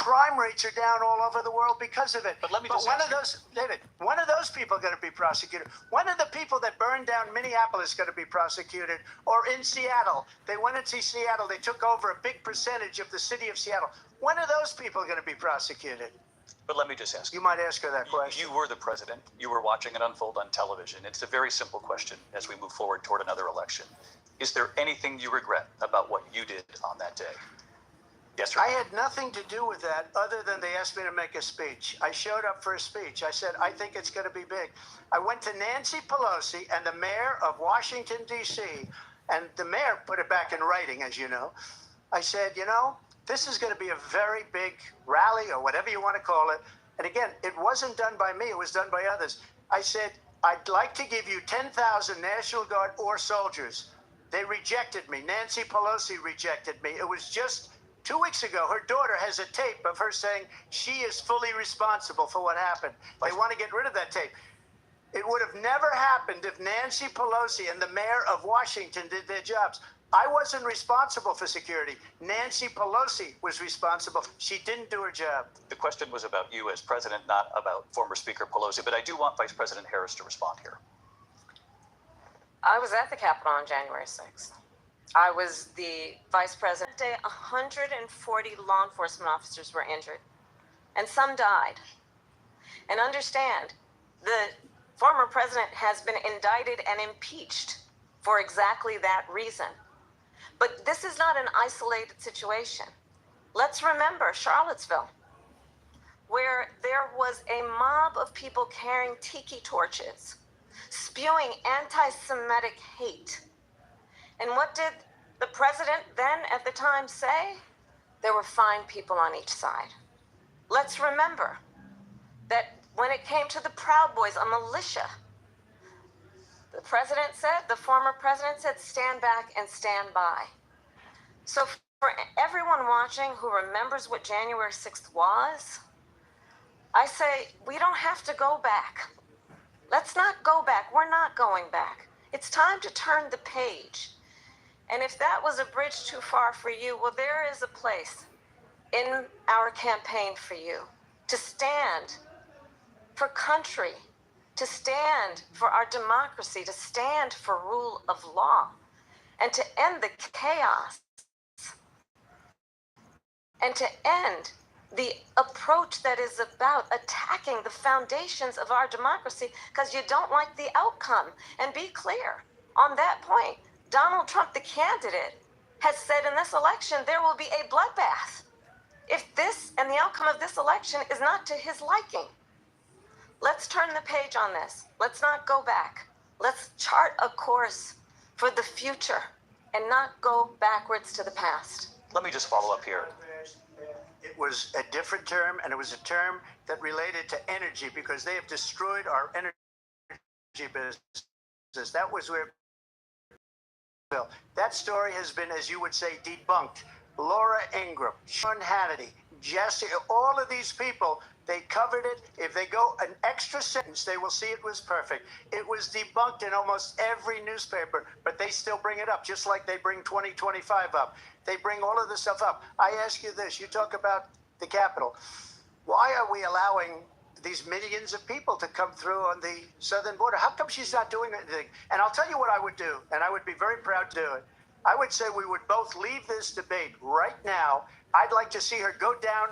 crime rates are down all over the world because of it. But let me just one of those, David, one of those people are going to be prosecuted. One of the people that burned down Minneapolis is going to be prosecuted. Or in Seattle, they went into Seattle, they took over a big percentage of the city of Seattle. One of those people are going to be prosecuted. But let me just ask you. You might ask her that question. You were the president. You were watching it unfold on television. It's a very simple question as we move forward toward another election. Is there anything you regret about what you did on that day? Yes or no? I had nothing to do with that other than they asked me to make a speech. I showed up for a speech. I said, I think it's going to be big. I went to Nancy Pelosi and the mayor of Washington, D.C., and the mayor put it back in writing, as you know. I said, you know, this is going to be a very big rally or whatever you want to call it. And again, it wasn't done by me. It was done by others. I said, I'd like to give you 10,000 National Guard or soldiers. They rejected me. Nancy Pelosi rejected me. It was just 2 weeks ago. Her daughter has a tape of her saying she is fully responsible for what happened. They want to get rid of that tape. It would have never happened if Nancy Pelosi and the mayor of Washington did their jobs. I wasn't responsible for security. Nancy Pelosi was responsible. She didn't do her job. The question was about you as president, not about former Speaker Pelosi, but I do want Vice President Harris to respond here. I was at the Capitol on January 6th. I was the vice president. That day, 140 law enforcement officers were injured, and some died. And understand, the former president has been indicted and impeached for exactly that reason. But this is not an isolated situation. Let's remember Charlottesville, where there was a mob of people carrying tiki torches, spewing anti-Semitic hate. And what did the president then at the time say? There were fine people on each side. Let's remember that when it came to the Proud Boys, a militia, the president said, the former president said, stand back and stand by. So for everyone watching who remembers what January 6th was, I say, we don't have to go back. Let's not go back. We're not going back. It's time to turn the page. And if that was a bridge too far for you, well, there is a place in our campaign for you to stand for country, to stand for our democracy, to stand for rule of law, and to end the chaos, and to end the approach that is about attacking the foundations of our democracy because you don't like the outcome. And be clear on that point. Donald Trump, the candidate, has said in this election there will be a bloodbath if this and the outcome of this election is not to his liking. Let's turn the page on this. Let's not go back. Let's chart a course for the future and not go backwards to the past. Let me just follow up here. It was a different term, and it was a term that related to energy because they have destroyed our energy business. That was where that story has been, as you would say, debunked. Laura Ingraham, Sean Hannity, Jesse, all of these people, they covered it. If they go an extra sentence, they will see it was perfect. It was debunked in almost every newspaper, but they still bring it up, just like they bring 2025 up. They bring all of this stuff up. I ask you this, you talk about the Capitol. Why are we allowing these millions of people to come through on the southern border? How come she's not doing anything? And I'll tell you what I would do, and I would be very proud to do it. I would say we would both leave this debate right now. I'd like to see her go down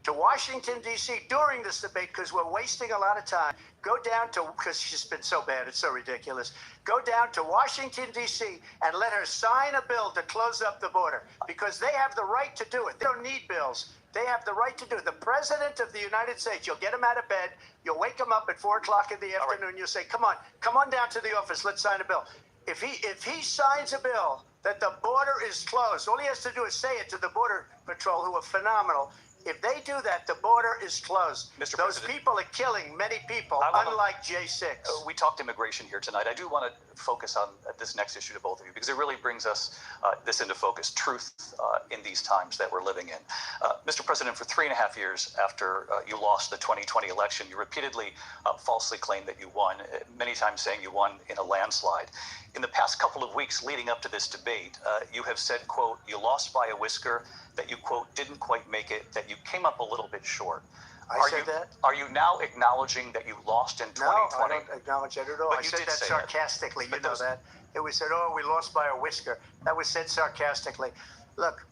to Washington, D.C. during this debate because we're wasting a lot of time. Go down to, because she's been so bad, it's so ridiculous. Go down to Washington, D.C. and let her sign a bill to close up the border because they have the right to do it. They don't need bills. They have the right to do it. The President of the United States, you'll get him out of bed, you'll wake him up at 4 o'clock in the afternoon, you'll say, come on down to the office, let's sign a bill. If he signs a bill that the border is closed, all he has to do is say it to the Border Patrol, who are phenomenal. If they do that, the border is closed. Mr. Those President, people are killing many people, unlike J6. We talked immigration here tonight. I do want to focus on this next issue to both of you because it really brings us this into focus, truth in these times that we're living in. Mr. President, for 3.5 years after you lost the 2020 election, you repeatedly falsely claimed that you won, many times saying you won in a landslide. In the past couple of weeks leading up to this debate, you have said, quote, you lost by a whisker, that you, quote, didn't quite make it, that you came up a little bit short. I said that? Are you now acknowledging that you lost in 2020? No, I don't acknowledge that at all. But I you said did that say sarcastically. But You know those- that. It was said, oh, we lost by a whisker. That was said sarcastically. Look,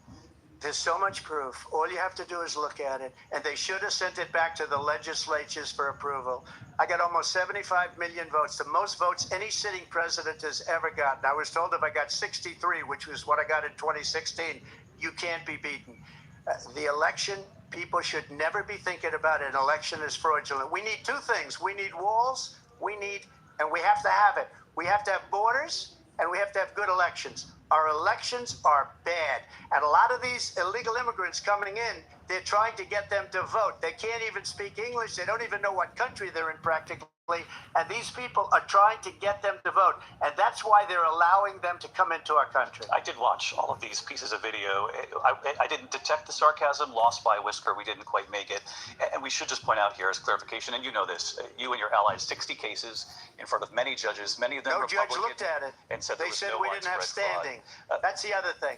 there's so much proof. All you have to do is look at it. And they should have sent it back to the legislatures for approval. I got almost 75 million votes, the most votes any sitting president has ever gotten. I was told if I got 63, which was what I got in 2016, you can't be beaten. The election, people should never be thinking about an election as fraudulent. We need two things. We need walls, and we have to have it. We have to have borders, and we have to have good elections. Our elections are bad. And a lot of these illegal immigrants coming in, they're trying to get them to vote. They can't even speak English. They don't even know what country they're in practically. And these people are trying to get them to vote. And that's why they're allowing them to come into our country. I did watch all of these pieces of video. I didn't detect the sarcasm, lost by a whisker. We didn't quite make it. And we should just point out here as clarification, and you know this, you and your allies, 60 cases in front of many judges, many of them No Republican. judge looked at it. And said They said we didn't have standing. That's the other thing.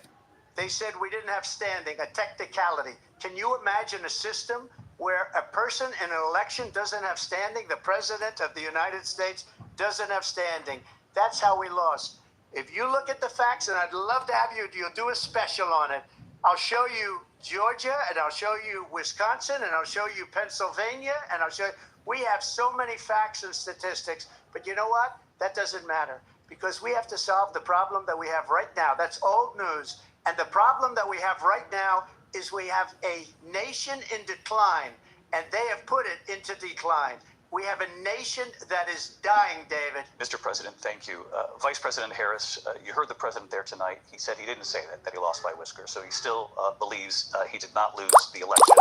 They said we didn't have standing, a technicality. Can you imagine a system where a person in an election doesn't have standing? The president of the United States doesn't have standing. That's how we lost. If you look at the facts, and I'd love to have you'll do a special on it. I'll show you Georgia, and I'll show you Wisconsin, and I'll show you Pennsylvania, and I'll show you. We have so many facts and statistics, but you know what? That doesn't matter, because we have to solve the problem that we have right now. That's old news. And the problem that we have right now is we have a nation in decline, and they have put it into decline. We have a nation that is dying, David. Mr. President, thank you. Vice President Harris, you heard the president there tonight. He said he didn't say that he lost by a whisker. So he still believes he did not lose the election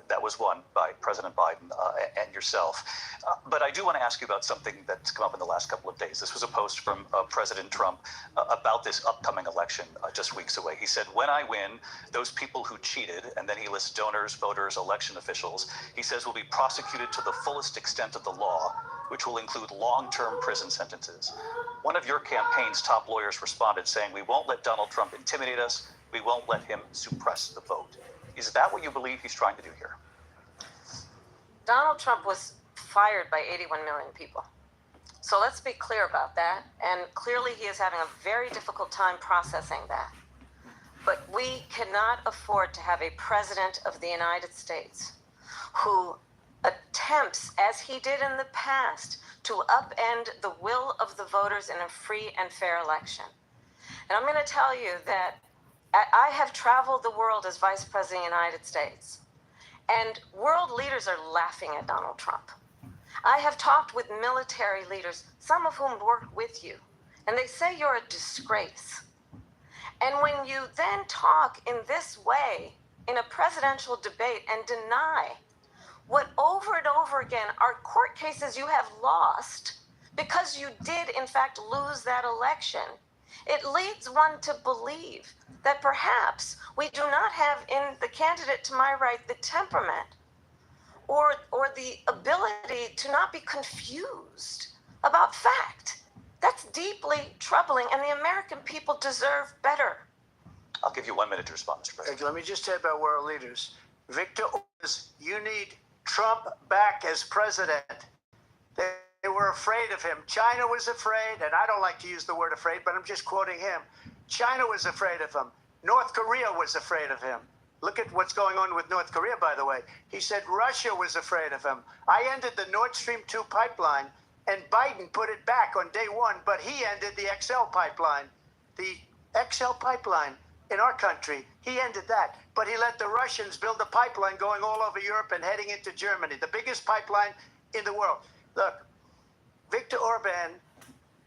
that was won by President Biden and yourself. But I do want to ask you about something that's come up in the last couple of days. This was a post from President Trump about this upcoming election just weeks away. He said, when I win, those people who cheated, and then he lists donors, voters, election officials, he says will be prosecuted to the fullest extent of the law, which will include long-term prison sentences. One of your campaign's top lawyers responded saying, we won't let Donald Trump intimidate us. We won't let him suppress the vote. Is that what you believe he's trying to do here? Donald Trump was fired by 81 million people. So let's be clear about that. And clearly he is having a very difficult time processing that. But we cannot afford to have a president of the United States who attempts, as he did in the past, to upend the will of the voters in a free and fair election. And I'm going to tell you that I have traveled the world as Vice President of the United States, and world leaders are laughing at Donald Trump. I have talked with military leaders, some of whom worked with you, and they say you're a disgrace. And when you then talk in this way in a presidential debate and deny what over and over again are court cases you have lost because you did in fact lose that election, it leads one to believe that perhaps we do not have in the candidate to my right the temperament or the ability to not be confused about fact. That's deeply troubling, and the American people deserve better. I'll give you 1 minute to respond, Mr. President. Let me just say about world leaders. Victor, you need Trump back as president. They were afraid of him. China was afraid, and I don't like to use the word afraid, but I'm just quoting him. China was afraid of him. North Korea was afraid of him. Look at what's going on with North Korea, by the way. He said Russia was afraid of him. I ended the Nord Stream 2 pipeline, and Biden put it back on day one, but he ended the XL pipeline. The XL pipeline in our country, he ended that. But he let the Russians build a pipeline going all over Europe and heading into Germany, the biggest pipeline in the world. Look, Viktor Orban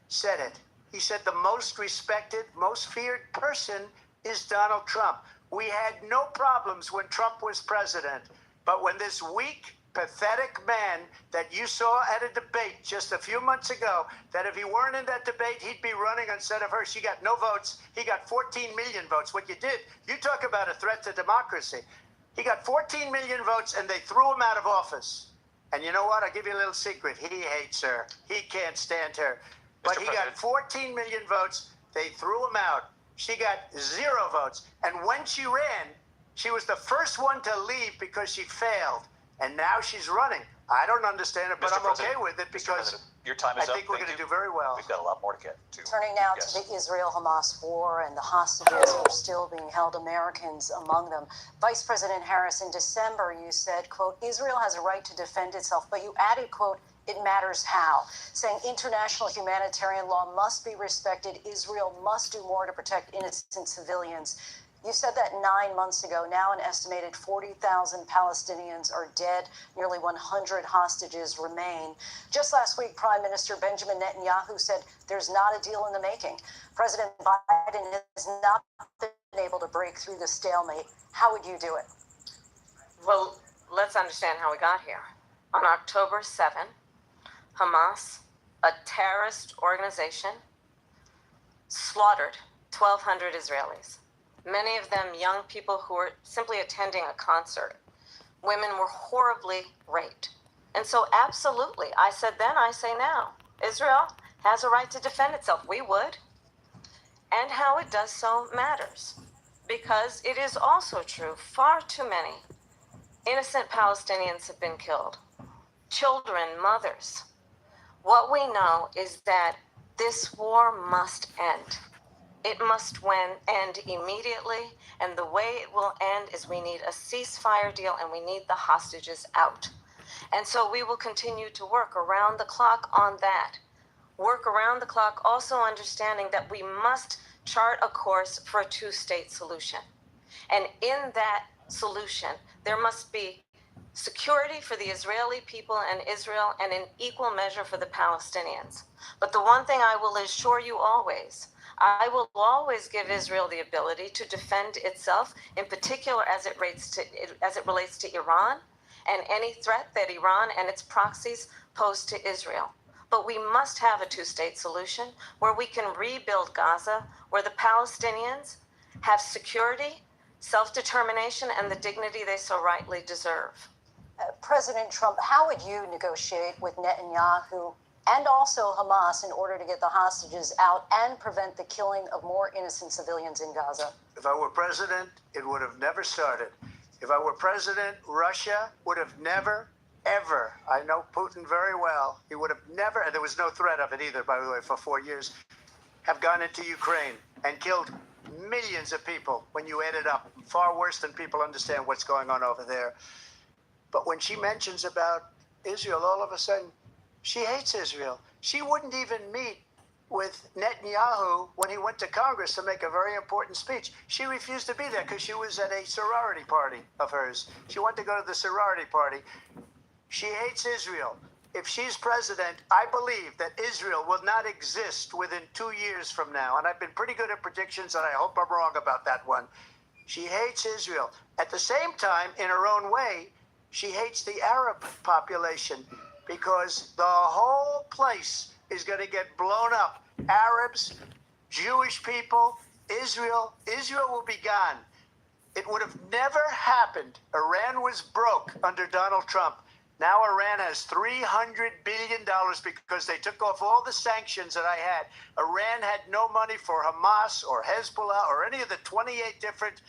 said it. He said the most respected, most feared person is Donald Trump. We had no problems when Trump was president, but when this weak, pathetic man that you saw at a debate just a few months ago, that if he weren't in that debate, he'd be running instead of her. She got no votes. He got 14 million votes. What you did, you talk about a threat to democracy. He got 14 million votes, and they threw him out of office. And you know what? I'll give you a little secret. He hates her. He can't stand her. But he got 14 million votes. They threw him out. She got 0 votes. And when she ran, she was the first one to leave because she failed. And now she's running. I don't understand it, but I'm okay with it because your time is I think we're going to do very well. We've got a lot more to get to. Turning now to the Israel-Hamas war and the hostages who are still being held, Americans among them. Vice President Harris, in December, you said, quote, Israel has a right to defend itself, but you added, quote, it matters how, saying international humanitarian law must be respected. Israel must do more to protect innocent civilians. You said that 9 months ago. Now an estimated 40,000 Palestinians are dead. Nearly 100 hostages remain. Just last week, Prime Minister Benjamin Netanyahu said there's not a deal in the making. President Biden has not been able to break through the stalemate. How would you do it? Well, let's understand how we got here. On October 7, Hamas, a terrorist organization, slaughtered 1,200 Israelis. Many of them young people who were simply attending a concert. Women were horribly raped. And so absolutely, I said then, I say now, Israel has a right to defend itself. We would. And how it does so matters. Because it is also true, far too many innocent Palestinians have been killed. Children, mothers. What we know is that this war must end. It must end immediately, and the way it will end is we need a ceasefire deal and we need the hostages out. And so we will continue to work around the clock on that. Work around the clock, also understanding that we must chart a course for a two-state solution. And in that solution, there must be security for the Israeli people and Israel, and in equal measure for the Palestinians. But the one thing I will assure you always, I will always give Israel the ability to defend itself, in particular as it relates to Iran and any threat that Iran and its proxies pose to Israel. But we must have a two-state solution where we can rebuild Gaza, where the Palestinians have security, self-determination, and the dignity they so rightly deserve. President Trump, how would you negotiate with Netanyahu and also Hamas in order to get the hostages out and prevent the killing of more innocent civilians in Gaza? If I were president, it would have never started. If I were president, Russia would have never, ever, I know Putin very well, he would have never, and there was no threat of it either, by the way, for 4 years, have gone into Ukraine and killed millions of people when you add it up. Far worse than people understand what's going on over there. But when she mentions about Israel, all of a sudden, she hates Israel. She wouldn't even meet with Netanyahu when he went to Congress to make a very important speech. She refused to be there because she was at a sorority party of hers. She wanted to go to the sorority party. She hates Israel. If she's president, I believe that Israel will not exist within 2 years from now. And I've been pretty good at predictions, and I hope I'm wrong about that one. She hates Israel. At the same time, in her own way, she hates the Arab population because the whole place is going to get blown up. Arabs, Jewish people, Israel will be gone. It would have never happened. Iran was broke under Donald Trump. Now Iran has $300 billion because they took off all the sanctions that I had. Iran had no money for Hamas or Hezbollah or any of the 28 different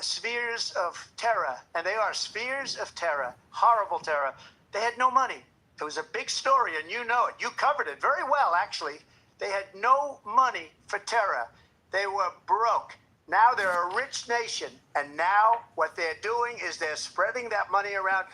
spheres of terror, and they are spheres of terror, horrible terror. They had no money. It was a big story, and you know it. You covered it very well, actually. They had no money for terror. They were broke. Now they're a rich nation, and now what they're doing is they're spreading that money around.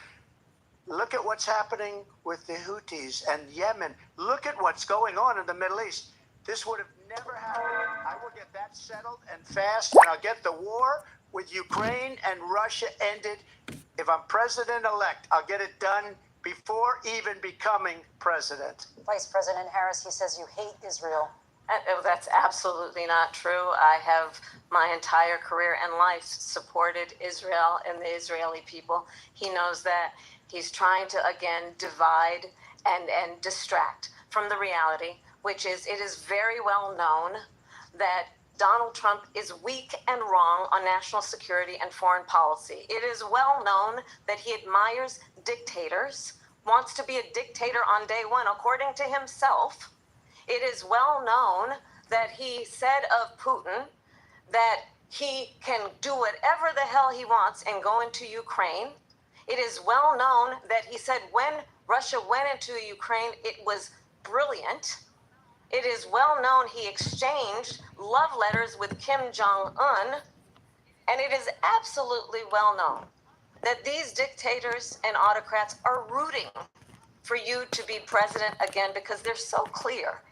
Look at what's happening with the Houthis and Yemen. Look at what's going on in the Middle East. This would have never happened. I will get that settled and fast, and I'll get the war with Ukraine and Russia ended. If I'm president-elect, I'll get it done before even becoming president. Vice President Harris, he says you hate Israel. That's absolutely not true. I have my entire career and life supported Israel and the Israeli people. He knows that. He's trying to, again, divide and distract from the reality, which is it is very well known that Donald Trump is weak and wrong on national security and foreign policy. It is well known that he admires dictators, wants to be a dictator on day one, according to himself. It is well known that he said of Putin that he can do whatever the hell he wants and go into Ukraine. It is well known that he said when Russia went into Ukraine, it was brilliant. It is well known he exchanged love letters with Kim Jong-un. And it is absolutely well known that these dictators and autocrats are rooting for you to be president again because they're so clear.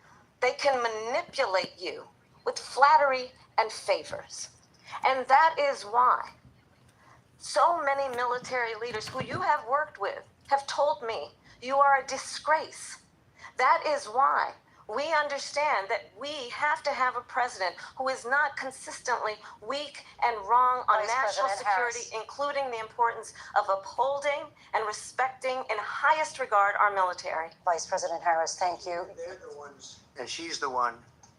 They can manipulate you with flattery and favors. And that is why so many military leaders who you have worked with have told me you are a disgrace. That is why we understand that we have to have a president who is not consistently weak and wrong on national security, including the importance of upholding and respecting in highest regard our military. Vice President Harris, thank you. They're the ones, and she's the one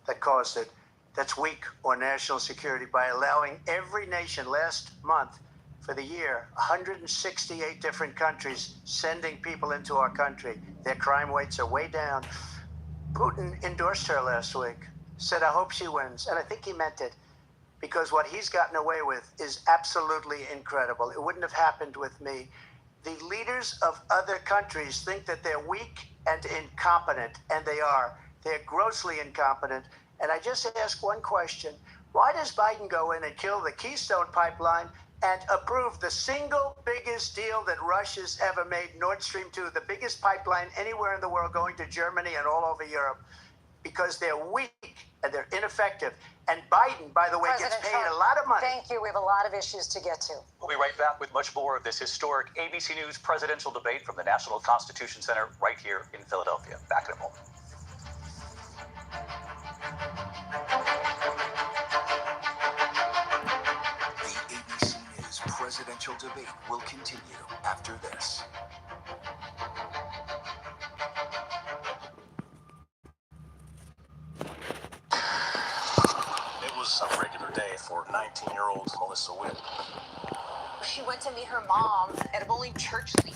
that caused it, that's weak on national security by allowing every nation last month for the year, 168 different countries sending people into our country. Their crime rates are way down. Putin endorsed her last week, said, I hope she wins. And I think he meant it because what he's gotten away with is absolutely incredible. It wouldn't have happened with me. The leaders of other countries think that they're weak and incompetent, and they are. They're grossly incompetent. And I just ask one question. Why does Biden go in and kill the Keystone Pipeline and approve the single biggest deal that Russia's ever made, Nord Stream 2, the biggest pipeline anywhere in the world going to Germany and all over Europe? Because they're weak and they're ineffective. And Biden, by the way, gets paid a lot of money. Thank you. We have a lot of issues to get to. We'll be right back with much more of this historic ABC News presidential debate from the National Constitution Center right here in Philadelphia. Back in a moment. The ABC News presidential debate will continue after this. It was a regular day for 19-year-old Melissa Witt. She went to meet her mom at a bowling church league.